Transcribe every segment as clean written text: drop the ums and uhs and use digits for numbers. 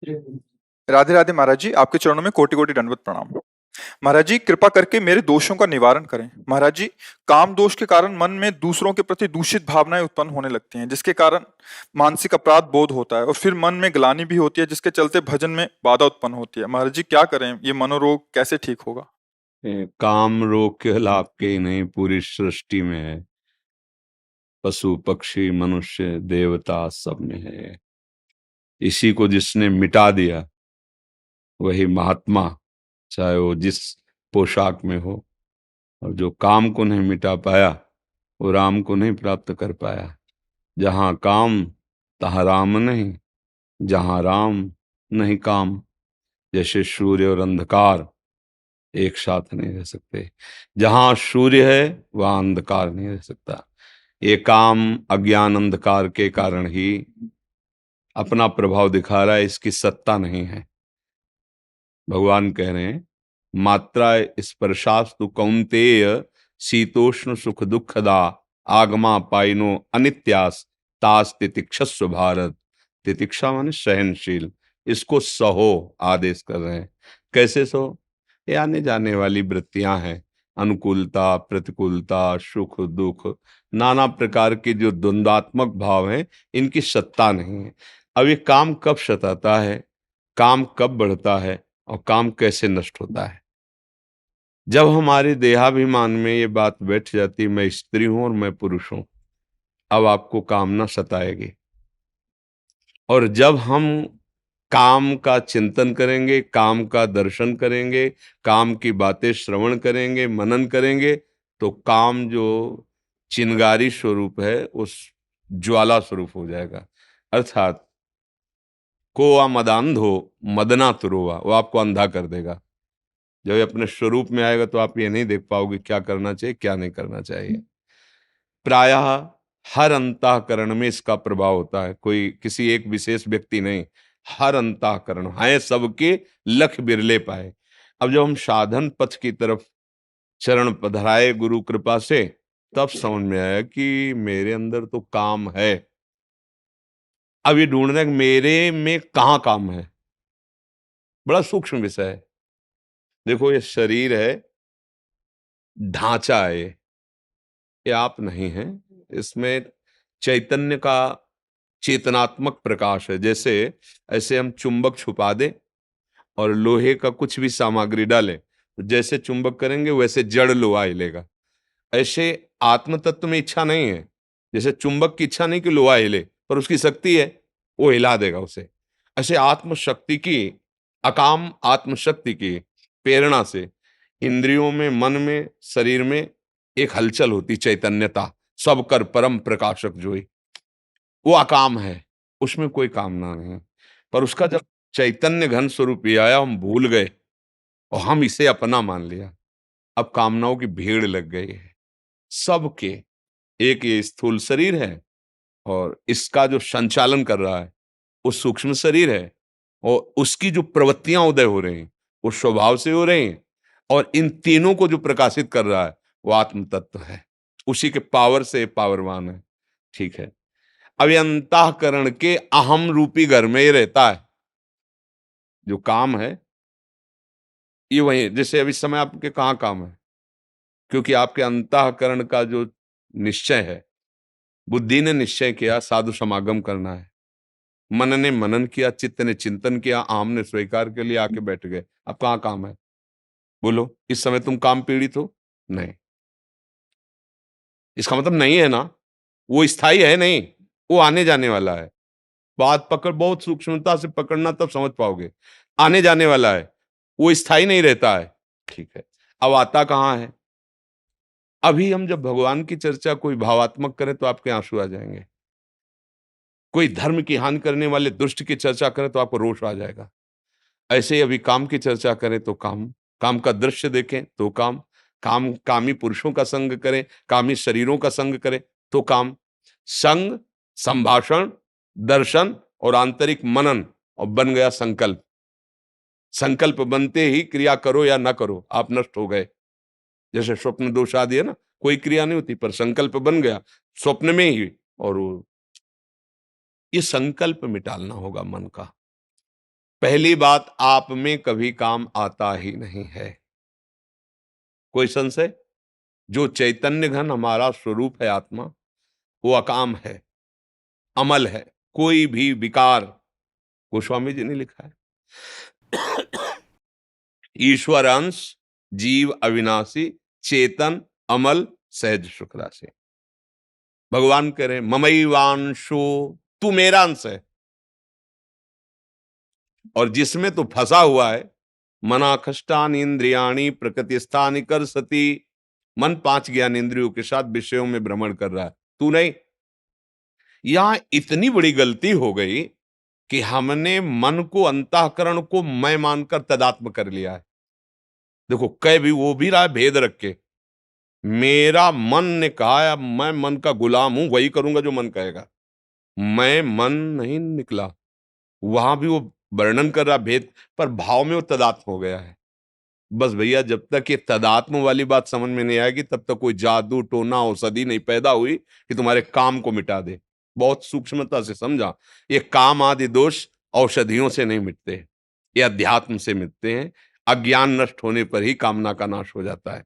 राधे राधे महाराज जी, आपके चरणों में कोटि कोटि दंडवत प्रणाम। महाराज जी, कृपा करके मेरे दोषों का निवारण करें। महाराज जी, काम दोष के कारण मन में दूसरों के प्रति दूषित भावनाएं उत्पन्न होने लगती हैं, जिसके कारण मानसिक अपराध बोध होता है और फिर मन में ग्लानि भी होती है, जिसके चलते भजन में बाधा उत्पन्न होती है। महाराज जी, क्या करें? ये मनोरोग कैसे ठीक होगा? काम रोग केवल आपके ही नहीं, पूरी सृष्टि में है। पशु पक्षी मनुष्य देवता सब में है। इसी को जिसने मिटा दिया वही महात्मा, चाहे वो जिस पोशाक में हो। और जो काम को नहीं मिटा पाया वो राम को नहीं प्राप्त कर पाया। जहां काम तहाँ राम नहीं, जहां राम नहीं काम। जैसे सूर्य और अंधकार एक साथ नहीं रह सकते। जहां सूर्य है वहां अंधकार नहीं रह सकता। ये काम अज्ञान अंधकार के कारण ही अपना प्रभाव दिखा रहा है, इसकी सत्ता नहीं है। भगवान कह रहे हैं, मात्रा स्पर्शास्तु कौन्तेय शीतोष्ण सुख दुखदा आगमा पाइनो अनित्यास तास तितिक्षस्व भारत। तितिक्षा माने सहनशील, इसको सहो आदेश कर रहे हैं। कैसे सहो? ये आने जाने वाली वृत्तियां हैं, अनुकूलता प्रतिकूलता सुख दुख, नाना प्रकार के जो द्वंद्वात्मक भाव हैं, इनकी सत्ता नहीं है। अब ये काम कब सताता है, काम कब बढ़ता है और काम कैसे नष्ट होता है? जब हमारे देहाभिमान में ये बात बैठ जाती, मैं स्त्री हूं और मैं पुरुष हूं, अब आपको कामना सताएगी। और जब हम काम का चिंतन करेंगे, काम का दर्शन करेंगे, काम की बातें श्रवण करेंगे, मनन करेंगे, तो काम जो चिंगारी स्वरूप है उस ज्वाला स्वरूप हो जाएगा। अर्थात कोआ मदांधो मदना तुरोवा, वो आपको अंधा कर देगा। जब ये अपने स्वरूप में आएगा तो आप ये नहीं देख पाओगे क्या करना चाहिए क्या नहीं करना चाहिए। प्रायः हर अंतःकरण में इसका प्रभाव होता है, कोई किसी एक विशेष व्यक्ति नहीं, हर अंतःकरण है सबके, लख बिरले पाए। अब जब हम साधन पथ की तरफ चरण पधराए गुरु कृपा से, तब समझ में आया कि मेरे अंदर तो काम है। अब ये ढूंढना है कि मेरे में कहाँ काम है, बड़ा सूक्ष्म विषय है। देखो, ये शरीर है, ढांचा है, ये आप नहीं है। इसमें चैतन्य का चेतनात्मक प्रकाश है। जैसे ऐसे हम चुंबक छुपा दें और लोहे का कुछ भी सामग्री डालें, तो जैसे चुंबक करेंगे वैसे जड़ लोहा हिलेगा। ऐसे आत्म तत्व में इच्छा नहीं है। जैसे चुंबक की इच्छा नहीं कि लोहा हिले, पर उसकी शक्ति है, वो हिला देगा उसे। ऐसे आत्मशक्ति की, अकाम आत्मशक्ति की प्रेरणा से इंद्रियों में, मन में, शरीर में एक हलचल होती, चैतन्यता। सब कर परम प्रकाशक जोई, वो अकाम है, उसमें कोई कामना नहीं। पर उसका जब चैतन्य घन स्वरूप ये आया, हम भूल गए और हम इसे अपना मान लिया। अब कामनाओं की भीड़ लग गई है सबके। एक ये स्थूल शरीर है और इसका जो संचालन कर रहा है वो सूक्ष्म शरीर है, और उसकी जो प्रवृत्तियां उदय हो रही हैं वो स्वभाव से हो रही हैं, और इन तीनों को जो प्रकाशित कर रहा है वो आत्म तत्व है। उसी के पावर से पावरवान है। ठीक है, अब ये अंतःकरण के अहम रूपी घर में ये रहता है। जो काम है ये वही, जैसे अभी समय आपके कहाँ काम है, क्योंकि आपके अंतःकरण का जो निश्चय है, बुद्धि ने निश्चय किया साधु समागम करना है, मन ने मनन किया, चित्त ने चिंतन किया, आम ने स्वीकार के लिए आके बैठ गए। अब कहाँ काम है? बोलो, इस समय तुम काम पीड़ित हो? नहीं। इसका मतलब नहीं है ना, वो स्थायी है नहीं, वो आने जाने वाला है। बात पकड़, बहुत सूक्ष्मता से पकड़ना, तब समझ पाओगे। आने जाने वाला है, वो स्थायी नहीं रहता है। ठीक है, अब आता कहाँ है? अभी हम जब भगवान की चर्चा कोई भावात्मक करें तो आपके आंसू आ जाएंगे। कोई धर्म की हानि करने वाले दुष्ट की चर्चा करें तो आपको रोष आ जाएगा। ऐसे ही अभी काम की चर्चा करें तो काम, काम का दृश्य देखें तो काम, काम कामी पुरुषों का संग करें, कामी शरीरों का संग करें तो काम। संग, संभाषण, दर्शन और आंतरिक मनन, और बन गया संकल्प। संकल्प बनते ही क्रिया करो या ना करो, आप नष्ट हो गए। जैसे स्वप्न दोष आदि है ना, कोई क्रिया नहीं होती पर संकल्प बन गया स्वप्न में ही। और ये संकल्प मिटालना होगा मन का। पहली बात, आप में कभी काम आता ही नहीं है। कोई संशय? जो चैतन्य घन हमारा स्वरूप है आत्मा, वो अकाम है, अमल है, कोई भी विकार, गोस्वामी जी ने लिखा है, ईश्वर अंश, जीव अविनाशी, चेतन, अमल, सहज सुख राशि। भगवान कह रहे हैं ममैवांशो, तू मेरा अंश है, और जिसमें तू फंसा हुआ है, मना कष्टान इंद्रियाणी प्रकृति स्थानी कर सती, मन 5 ज्ञान इंद्रियों के साथ विषयों में भ्रमण कर रहा है, तू नहीं। यहां इतनी बड़ी गलती हो गई कि हमने मन को, अंतःकरण को मैं मानकर तदात्म कर लिया है। देखो, कह भी वो भी रहा है भेद रख के, मेरा मन ने कहा है, अब मैं मन का गुलाम हूं, वही करूंगा जो मन कहेगा। मैं मन नहीं निकला, वहां भी वो वर्णन कर रहा भेद, पर भाव में वो तदात्म हो गया है। बस भैया, जब तक ये तदात्म वाली बात समझ में नहीं आएगी, तब तक कोई जादू टोना औषधि नहीं पैदा हुई कि तुम्हारे काम को मिटा दे। बहुत सूक्ष्मता से समझा, ये काम आदि दोष औषधियों से नहीं मिटते, ये अध्यात्म से मिटते हैं। अज्ञान नष्ट होने पर ही कामना का नाश हो जाता है।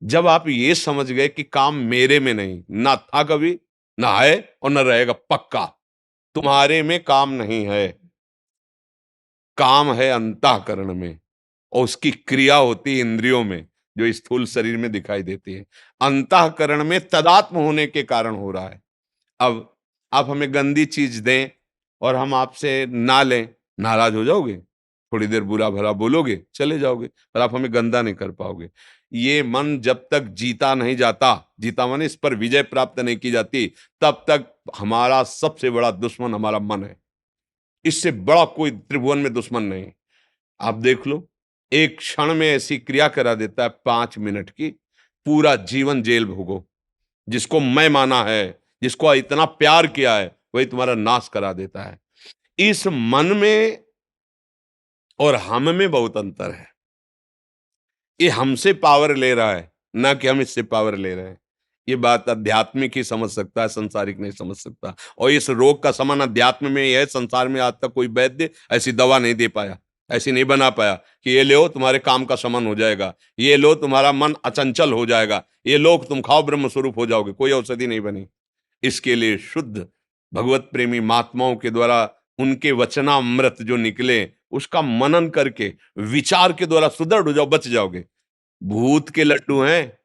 जब आप ये समझ गए कि काम मेरे में नहीं, ना था कभी, ना है और ना रहेगा, पक्का तुम्हारे में काम नहीं है, काम है अंतःकरण में, और उसकी क्रिया होती है इंद्रियों में, जो स्थूल शरीर में दिखाई देती है। अंतःकरण में तदात्म होने के कारण हो रहा है। अब आप हमें गंदी चीज दें और हम आपसे ना लें, नाराज हो जाओगे, थोड़ी देर बुरा भला बोलोगे, चले जाओगे, पर आप हमें गंदा नहीं कर पाओगे। ये मन जब तक जीता नहीं जाता, जीता माने इस पर विजय प्राप्त नहीं की जाती, तब तक हमारा सबसे बड़ा दुश्मन हमारा मन है। इससे बड़ा कोई त्रिभुवन में दुश्मन नहीं। आप देख लो, एक क्षण में ऐसी क्रिया करा देता है 5 मिनट की, पूरा जीवन जेल भोगो। जिसको मैं माना है, जिसको इतना प्यार किया है, वही तुम्हारा नाश करा देता है। इस मन में और हम में बहुत अंतर है। ये हमसे पावर ले रहा है, ना कि हम इससे पावर ले रहे हैं। ये बात आध्यात्मिक ही समझ सकता है, संसारिक नहीं समझ सकता। और इस रोग का समान अध्यात्म में ही है। संसार में आज तक कोई वैद्य ऐसी दवा नहीं दे पाया, ऐसी नहीं बना पाया कि ये लो तुम्हारे काम का समान हो जाएगा, ये लो तुम्हारा मन अचंचल हो जाएगा, ये लो तुम खाओ ब्रह्म स्वरूप हो जाओगे। कोई औषधि नहीं बनी। इसके लिए शुद्ध भगवत प्रेमी महात्माओं के द्वारा उनके वचनामृत जो निकले, उसका मनन करके विचार के द्वारा सुदृढ़ हो जाओ, बच जाओगे। भूत के लड्डू हैं,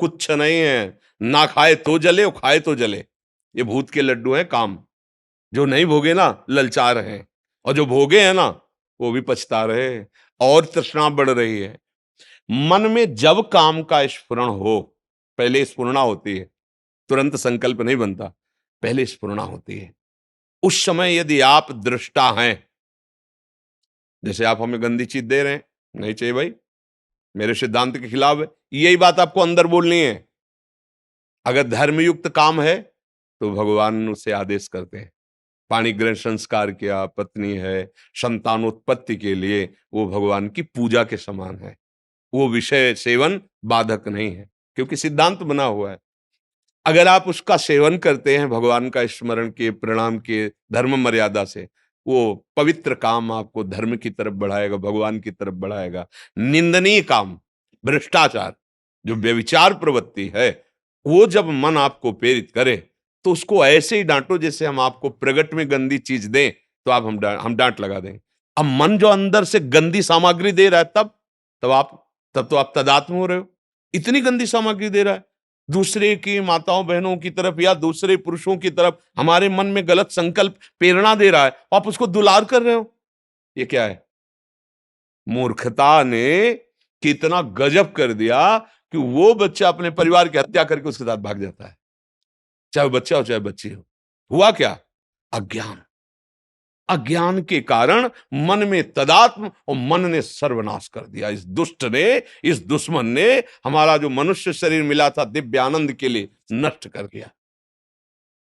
कुछ नहीं है, ना खाए तो जले और खाए तो जले। ये भूत के लड्डू हैं काम। जो नहीं भोगे ना, ललचा रहे हैं, और जो भोगे हैं ना, वो भी पछता रहे हैं, और तृष्णा बढ़ रही है। मन में जब काम का स्फुरण हो, पहले स्फुरणा होती है, तुरंत संकल्प नहीं बनता, पहले स्फुरणा होती है। उस समय यदि आप दृष्टा हैं, जैसे आप हमें गंदी चीज दे रहे हैं, नहीं चाहिए भाई, मेरे सिद्धांत के खिलाफ है, यही बात आपको अंदर बोलनी है। अगर धर्मयुक्त काम है तो भगवान उसे आदेश करते हैं। पाणी ग्रहण संस्कार किया, पत्नी है, संतानोत्पत्ति के लिए वो भगवान की पूजा के समान है। वो विषय सेवन बाधक नहीं है, क्योंकि सिद्धांत बना हुआ है। अगर आप उसका सेवन करते हैं, भगवान का स्मरण किए, प्रणाम किए, धर्म मर्यादा से, वो पवित्र काम आपको धर्म की तरफ बढ़ाएगा, भगवान की तरफ बढ़ाएगा। निंदनीय काम, भ्रष्टाचार, जो व्यभिचार प्रवृत्ति है, वो जब मन आपको प्रेरित करे, तो उसको ऐसे ही डांटो जैसे हम आपको प्रगट में गंदी चीज दें, तो आप हम डांट लगा दें। अब मन जो अंदर से गंदी सामग्री दे रहा है, तब तो आप तदात्म हो रहे हो। इतनी गंदी सामग्री दे रहा है, दूसरे की माताओं बहनों की तरफ या दूसरे पुरुषों की तरफ हमारे मन में गलत संकल्प प्रेरणा दे रहा है, आप उसको दुलार कर रहे हो। ये क्या है? मूर्खता ने कितना गजब कर दिया कि वो बच्चा अपने परिवार की हत्या करके उसके साथ भाग जाता है, चाहे वो बच्चा हो चाहे बच्ची हो। हुआ क्या? अज्ञान। अज्ञान के कारण मन में तदात्म, और मन ने सर्वनाश कर दिया। इस दुष्ट ने, इस दुश्मन ने हमारा जो मनुष्य शरीर मिला था दिव्य आनंद के लिए, नष्ट कर दिया।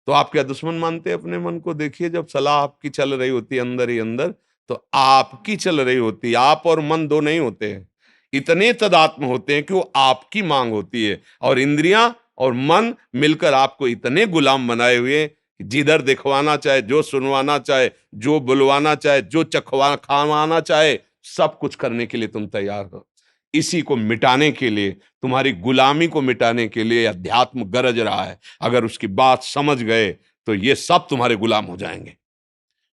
तो आप क्या दुश्मन मानते हैं अपने मन को? देखिए, जब सलाह आपकी चल रही होती है अंदर ही अंदर, तो आपकी चल रही होती है। आप और मन दो नहीं होते हैं, इतने तदात्म होते हैं कि वो आपकी मांग होती है, और इंद्रियां और मन मिलकर आपको इतने गुलाम बनाए हुए जिधर दिखवाना चाहे, जो सुनवाना चाहे, जो बुलवाना चाहे, जो चखवा खावाना चाहे, सब कुछ करने के लिए तुम तैयार हो। इसी को मिटाने के लिए, तुम्हारी गुलामी को मिटाने के लिए अध्यात्म गरज रहा है। अगर उसकी बात समझ गए तो ये सब तुम्हारे गुलाम हो जाएंगे।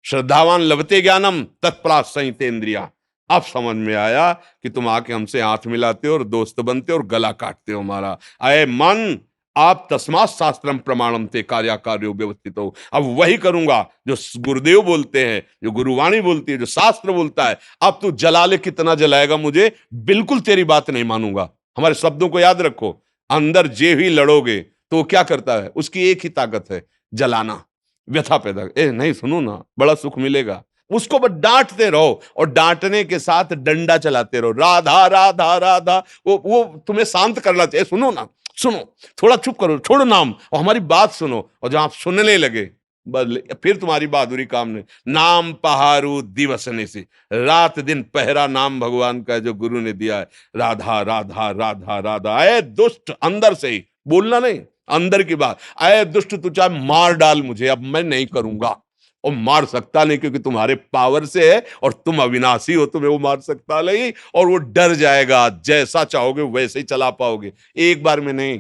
श्रद्धावान लभते ज्ञानम तत्परात संहितेन्द्रिया। अब समझ में आया कि तुम आके हमसे हाथ मिलाते हो और दोस्त बनते हो और गला काटते हो हमारा। अय मन, आप तस्मात् शास्त्रम प्रमाणम ते कार्याकार्यो व्यवस्थित हो। अब वही करूंगा जो गुरुदेव बोलते हैं, जो गुरुवाणी बोलती है, जो शास्त्र बोलता है। अब तू जला ले, कितना जलाएगा मुझे, बिल्कुल तेरी बात नहीं मानूंगा। हमारे शब्दों को याद रखो। अंदर जे भी लड़ोगे तो वो क्या करता है, उसकी एक ही ताकत है, जलाना, व्यथा पैदा। ए नहीं, सुनो ना, बड़ा सुख मिलेगा। उसको बस डांटते रहो और डांटने के साथ डंडा चलाते रहो, राधा राधा राधा। वो तुम्हें शांत करना चाहिए। सुनो ना, सुनो, थोड़ा चुप करो, छोड़ो नाम और हमारी बात सुनो। और जब आप सुनने लगे, बदले फिर तुम्हारी बहादुरी काम नहीं। नाम पहारू दिवसने से, रात दिन पहरा नाम भगवान का जो गुरु ने दिया है। राधा राधा राधा राधा। अय दुष्ट, अंदर से ही बोलना नहीं, अंदर की बात। अय दुष्ट, तू चाहे मार डाल मुझे, अब मैं नहीं करूंगा। और मार सकता नहीं, क्योंकि तुम्हारे पावर से है और तुम अविनाशी हो, तुम्हें वो मार सकता नहीं। और वो डर जाएगा, जैसा चाहोगे वैसे ही चला पाओगे, एक बार में नहीं।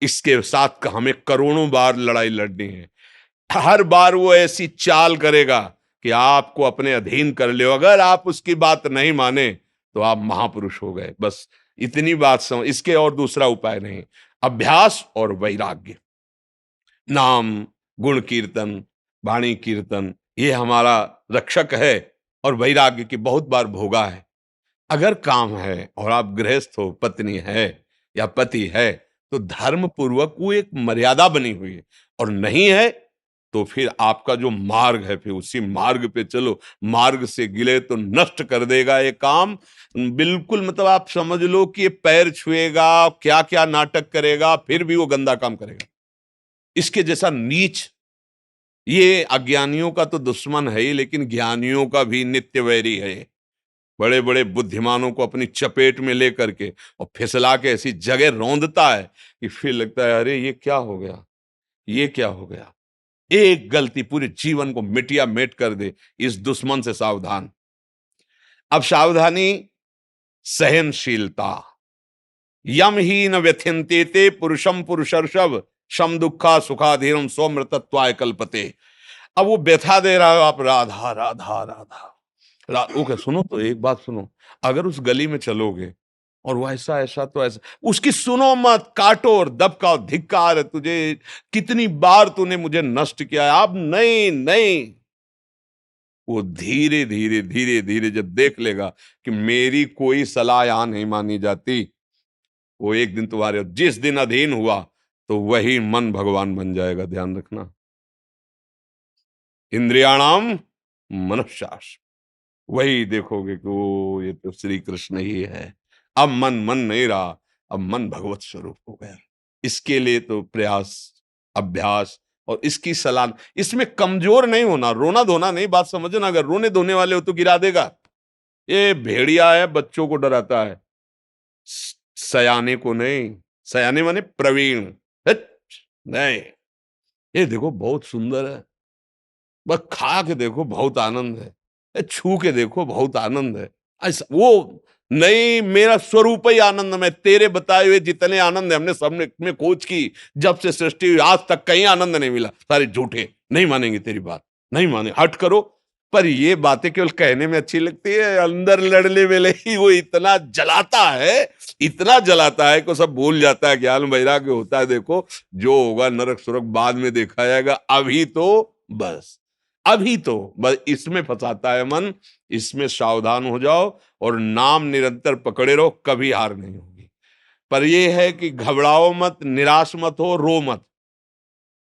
इसके साथ हमें करोड़ों बार लड़ाई लड़नी है। हर बार वो ऐसी चाल करेगा कि आपको अपने अधीन कर ले। अगर आप उसकी बात नहीं माने तो आप महापुरुष हो गए। बस इतनी बात समझ, इसके और दूसरा उपाय नहीं। अभ्यास और वैराग्य, नाम, गुण कीर्तन, वाणी कीर्तन, ये हमारा रक्षक है। और वैराग्य की बहुत बार भोगा है। अगर काम है और आप गृहस्थ हो, पत्नी है या पति है, तो धर्म पूर्वक वो एक मर्यादा बनी हुई है। और नहीं है तो फिर आपका जो मार्ग है, फिर उसी मार्ग पे चलो। मार्ग से गिले तो नष्ट कर देगा ये काम। बिल्कुल, मतलब आप समझ लो कि ये पैर छुएगा, क्या क्या नाटक करेगा, फिर भी वो गंदा काम करेगा। इसके जैसा नीच, ये अज्ञानियों का तो दुश्मन है ही, लेकिन ज्ञानियों का भी नित्य वैरी है। बड़े बड़े बुद्धिमानों को अपनी चपेट में लेकर के और फिसला के ऐसी जगह रौंदता है कि फिर लगता है अरे ये क्या हो गया, ये क्या हो गया। एक गलती पूरे जीवन को मिटिया मेट कर दे। इस दुश्मन से सावधान। अब सावधानी, सहनशीलता। यम ही न व्यथिन्ते ते पुरुषम पुरुषर्षभ शम दुखा सुखाधीरम स्वमृतत्वाय कल्पते। अब वो व्यथा दे रहा है, आप राधा राधा राधा ओके, सुनो तो एक बात सुनो। अगर उस गली में चलोगे और वो ऐसा ऐसा तो ऐसा, उसकी सुनो मत, काटो और दबकाओ। धिक्कार है तुझे, कितनी बार तूने मुझे नष्ट किया है। अब नहीं नहीं। वो धीरे धीरे धीरे धीरे जब देख लेगा कि मेरी कोई सलाह यहां नहीं मानी जाती, वो एक दिन तुम्हारे, जिस दिन अधीन हुआ तो वही मन भगवान बन जाएगा। ध्यान रखना। इंद्रियाणाम मनश्शास, वही देखोगे कि वो ये तो श्री कृष्ण ही है। अब मन नहीं रहा, अब मन भगवत स्वरूप हो गया। इसके लिए तो प्रयास, अभ्यास और इसकी सलाह। इसमें कमजोर नहीं होना, रोना धोना नहीं, बात समझना। अगर रोने धोने वाले हो तो गिरा देगा। ये भेड़िया है, बच्चों को डराता है, सयाने को नहीं। सयाने माने प्रवीण। हट, नहीं, ये देखो बहुत सुंदर है, बस खा के देखो बहुत आनंद है, छू के देखो बहुत आनंद है। ऐसा वो नहीं, मेरा स्वरूप ही आनंद में। तेरे बताए हुए जितने आनंद है, हमने सबने में खोज की, जब से सृष्टि हुई आज तक कहीं आनंद नहीं मिला। सारे झूठे, नहीं मानेंगे तेरी बात, नहीं माने, हट करो। पर ये बातें केवल कहने में अच्छी लगती है, अंदर लड़ने वेले ही वो इतना जलाता है, इतना जलाता है कि सब भूल जाता है। ज्ञान वैराग्य होता है। देखो, जो होगा नरक सुरक बाद में देखा जाएगा, अभी तो बस, अभी तो बस इसमें फंसाता है मन। इसमें सावधान हो जाओ और नाम निरंतर पकड़े रहो, कभी हार नहीं होगी। पर यह है कि घबराओ मत, निराश मत हो, रो मत।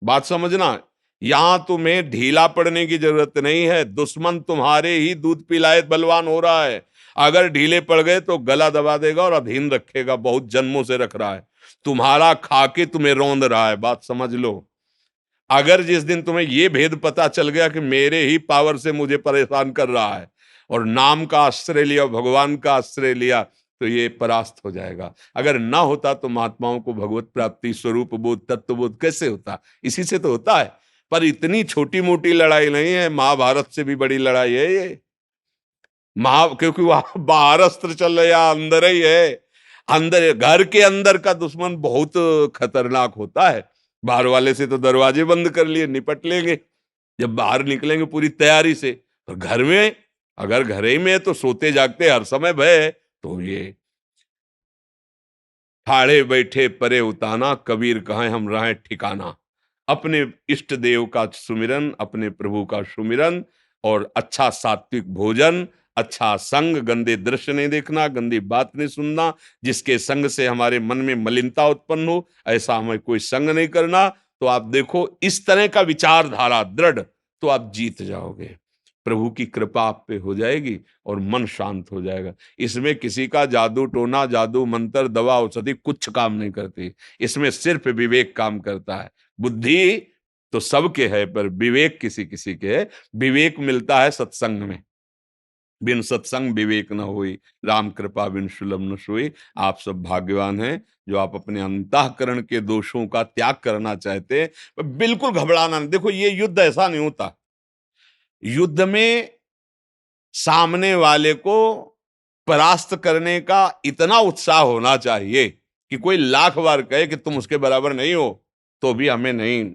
बात समझना, यहां तुम्हें ढीला पड़ने की जरूरत नहीं है। दुश्मन तुम्हारे ही दूध पिलाए बलवान हो रहा है। अगर ढीले पड़ गए तो गला दबा देगा और अधीन रखेगा। बहुत जन्मों से रख रहा है, तुम्हारा खाके तुम्हें रौंद रहा है। बात समझ लो। अगर जिस दिन तुम्हें यह भेद पता चल गया कि मेरे ही पावर से मुझे परेशान कर रहा है, और नाम का आश्रय लिया, भगवान का आश्रय लिया, तो ये परास्त हो जाएगा। अगर ना होता तो महात्माओं को भगवत प्राप्ति, स्वरूप बोध, तत्व बोध कैसे होता? इसी से तो होता है। पर इतनी छोटी मोटी लड़ाई नहीं है, महाभारत से भी बड़ी लड़ाई है ये। क्योंकि वहां बाहर अस्त्र चल रहे या अंदर ही है। अंदर, घर के अंदर का दुश्मन बहुत खतरनाक होता है। बाहर वाले से तो दरवाजे बंद कर लिए, निपट लेंगे, जब बाहर निकलेंगे पूरी तैयारी से। तो घर में, अगर घर ही में है तो सोते जागते हर समय भय है। तो ये ठाड़े बैठे परे उताना, कबीर कहे हम रहें ठिकाना। अपने इष्ट देव का सुमिरन, अपने प्रभु का सुमिरन, और अच्छा सात्विक भोजन, अच्छा संग, गंदे दृश्य नहीं देखना, गंदी बात नहीं सुनना, जिसके संग से हमारे मन में मलिनता उत्पन्न हो ऐसा हमें कोई संग नहीं करना। तो आप देखो इस तरह का विचारधारा दृढ़, तो आप जीत जाओगे, प्रभु की कृपा आप पे हो जाएगी और मन शांत हो जाएगा। इसमें किसी का जादू टोना, जादू मंत्र, दवा औषधि कुछ काम नहीं करती। इसमें सिर्फ विवेक काम करता है। बुद्धि तो सबके है, पर विवेक किसी किसी के है। विवेक मिलता है सत्संग में। बिन सत्संग विवेक न होई, राम कृपा बिन सुलभ न सोई। आप सब भाग्यवान हैं जो आप अपने अंतःकरण के दोषों का त्याग करना चाहते हैं। बिल्कुल घबराना नहीं। देखो ये युद्ध ऐसा नहीं होता, युद्ध में सामने वाले को परास्त करने का इतना उत्साह होना चाहिए कि कोई लाख बार कहे कि तुम उसके बराबर नहीं हो तो भी हमें नहीं।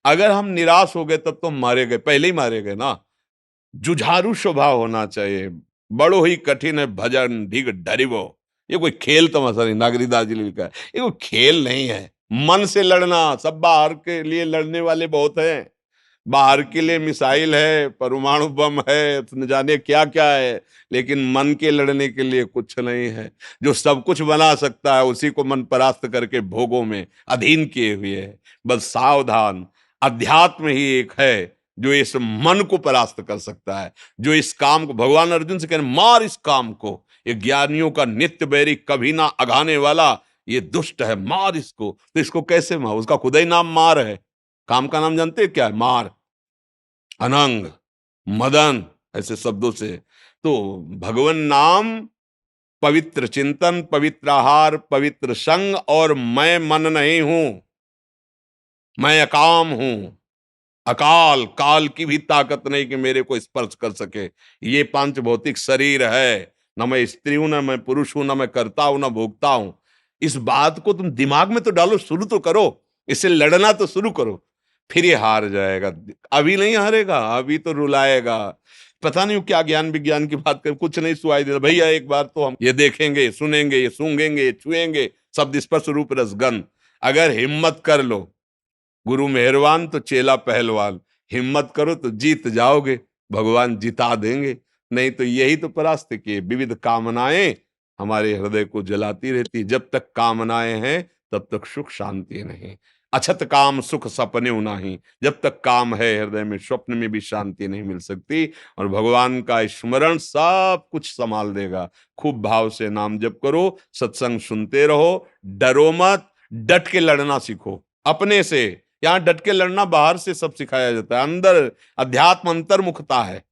अगर हम निराश हो गए तब तो मारे गए, पहले ही मारे गए ना। जुझारू स्वभाव होना चाहिए। बड़ो ही कठिन है भजन ढिग डरिवो। ये कोई खेल तमाशा नहीं, नागरीदास जी ने लिखा है, ये कोई खेल नहीं है। मन से लड़ना, सब बाहर के लिए लड़ने वाले बहुत हैं, बाहर के लिए मिसाइल है, परमाणु बम है, न जाने क्या क्या है, लेकिन मन के लड़ने के लिए कुछ नहीं है। जो सब कुछ बना सकता है उसी को मन परास्त करके भोगों में अधीन किए हुए है। बस सावधान, अध्यात्म ही एक है जो इस मन को परास्त कर सकता है, जो इस काम को, भगवान अर्जुन से कह रहे मार इस काम को, ये ज्ञानियों का नित्य बैरी, कभी ना अघाने वाला, ये दुष्ट है, मार इसको। तो इसको कैसे मार? उसका खुदा ही नाम मार है। काम का नाम जानते हैं क्या है? मार, अनंग, मदन, ऐसे शब्दों से। तो भगवान नाम, पवित्र चिंतन, पवित्र आहार, पवित्र संग, और मैं मन नहीं हूं, मैं अकाम हूं। अकाल, काल की भी ताकत नहीं कि मेरे को स्पर्श कर सके। ये पांच भौतिक शरीर है, न मैं स्त्री हूं, न मैं पुरुष हूं, न मैं करता हूं, न भोगता हूं। इस बात को तुम दिमाग में तो डालो, शुरू तो करो, इससे लड़ना तो शुरू करो, फिर ये हार जाएगा। अभी नहीं हारेगा, अभी तो रुलाएगा। पता नहीं क्या ज्ञान विज्ञान की बात कर, कुछ नहीं सुनाई देता भैया। एक बार तो हम ये देखेंगे, सुनेंगे, ये सूंघेंगे, ये छुएंगे, शब्द स्पर्श रूप रसगंध। अगर हिम्मत कर लो, गुरु मेहरबान तो चेला पहलवान, हिम्मत करो तो जीत जाओगे, भगवान जिता देंगे। नहीं तो यही तो परास्त किए, विविध कामनाएं हमारे हृदय को जलाती रहती। जब तक कामनाएं हैं तब तक सुख शांति नहीं। अछत काम सुख सपने नहीं, जब तक काम है हृदय में स्वप्न में भी शांति नहीं मिल सकती। और भगवान का स्मरण सब कुछ संभाल देगा। खूब भाव से नाम जप करो, सत्संग सुनते रहो, डरो मत, डट के लड़ना सीखो अपने से। यहाँ डट के लड़ना बाहर से सब सिखाया जाता है, अंदर अध्यात्म अंतर्मुखता है।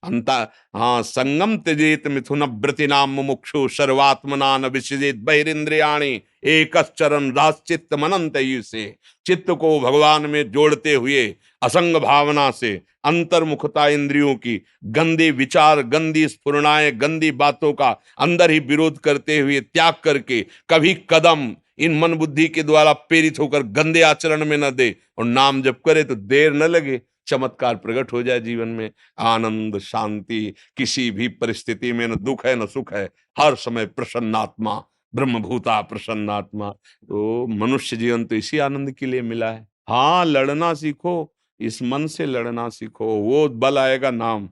अंता हाँ, संगम त्यजेत मिथुन व्रति नाम मुमुक्षु सर्वात्मना न विसृजेत बहिरिंद्रियाणि एकश्चरन राश्चित्त मनंत से। चित्त को भगवान में जोड़ते हुए असंग भावना से, अंतर्मुखता इंद्रियों की, गंदे विचार, गंदी स्फुरणाएं, गंदी बातों का अंदर ही विरोध करते हुए त्याग करके कभी कदम इन मन बुद्धि के द्वारा प्रेरित होकर गंदे आचरण में न दे, और नाम जप करे तो देर न लगे, चमत्कार प्रकट हो जाए जीवन में। आनंद, शांति, किसी भी परिस्थिति में न दुख है न सुख है, हर समय प्रसन्नात्मा, ब्रह्मभूता प्रसन्नात्मा। तो मनुष्य जीवन तो इसी आनंद के लिए मिला है। हाँ, लड़ना सीखो, इस मन से लड़ना सीखो, वो बल आएगा नाम।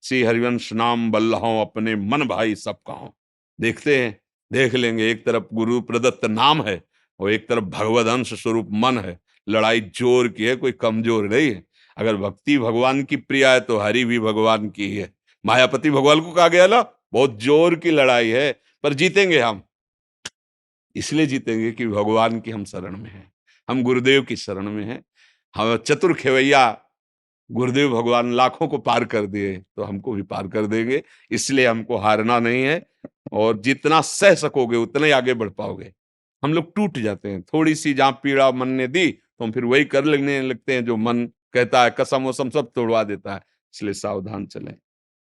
श्री हरिवंश नाम बल्लहों अपने मन भाई सब कहो। देखते हैं, देख लेंगे, एक तरफ गुरु प्रदत्त नाम है और एक तरफ भगवद अंश स्वरूप मन है। लड़ाई जोर की है, कोई कमजोर नहीं है। अगर भक्ति भगवान की प्रिय है तो हरि भी भगवान की ही है। मायापति भगवान को कहा गया ना, बहुत जोर की लड़ाई है, पर जीतेंगे हम। इसलिए जीतेंगे कि भगवान की हम शरण में हैं, हम गुरुदेव की शरण में हैं। हम चतुर खेवैया गुरुदेव भगवान लाखों को पार कर दिए तो हमको भी पार कर देंगे। इसलिए हमको हारना नहीं है, और जितना सह सकोगे उतना ही आगे बढ़ पाओगे। हम लोग टूट जाते हैं, थोड़ी सी जहां पीड़ा मन ने दी तो हम फिर वही कर लेने लगते हैं जो मन कहता है, कसम वसम सब तोड़वा देता है। इसलिए सावधान चलें।